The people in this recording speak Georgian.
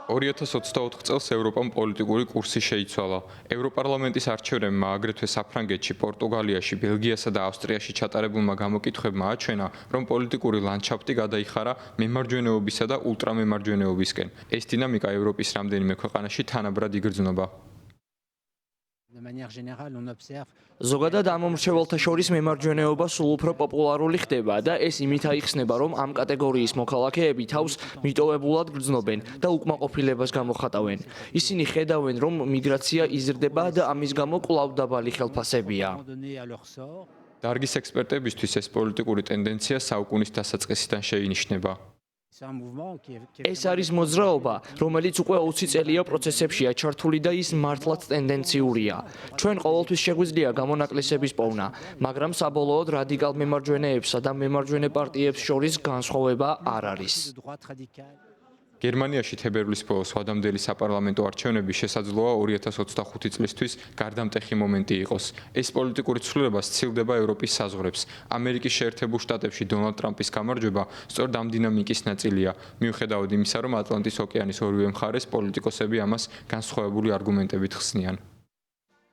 2024 წელს ევროპამ პოლიტიკური კურსი შეიცვალა. ევროპარლამენტის არჩევნებმა აგრეთვე საფრანგეთში, პორტუგალიაში, ბელგიასა და ავსტრიაში ჩატარებულმა გამოკითხვებმა აჩვენა, რომ პოლიტიკური ლანდშაფტი გადაიხარა მემარჯვენეობისა და ულტრამემარჯვენეობისკენ. ეს დინამიკა ევროპის რამდენიმე ქვეყანაში თანაბრად იგრძნობა. ზოგადად ამ მომრჩეველთა შორის მემარჯვენეობა სულ უფრო პოპულარული ხდება და ეს იმით აიხსნება, რომ ამ კატეგორიის მოქალაქეები თავს მიტოვებულად გრძნობენ და უკმაყოფილებას გამოხატავენ. ისინი ხედავენ, რომ მიგრაცია იზრდება და ამის გამო კვლავ დაბალი ხელფასებია. დარგის ექსპერტებისთვის ეს პოლიტიკური ტენდენცია საუკუნის დასაწყისიდან შეინიშნება. ეს არის მოძრაობა, რომელიც უკვე 20 წელია პროცესებშია ჩართული და ის მართლაც ტენდენციურია. ჩვენ ყოველთვის შეგვიძლია გამონაკლისების პოვნა, მაგრამ საბოლოოდ რადიკალ მემარჯვენეებსა და მემარჯვენე პარტიებს შორის განსხვავება არ არის. გერმანიაში თებერვლის ბოლოს ვადამდელი საპარლამენტო არჩევნები შესაძლოა 2025 წლისთვის გარდამტეხი მომენტი იყოს. ეს პოლიტიკური ცვლილება სცილდება ევროპის საზღვრებს. ამერიკის შეერთებულ შტატებში დონალდ ტრამპის გამარჯვება სწორედ ამ დინამიკის ნაწილია, მიუხედავად იმისა, რომ ატლანტის ოკეანის ორივე მხარეს პოლიტიკოსები ამას განსხვავებული არგუმენტებით ხსნიან.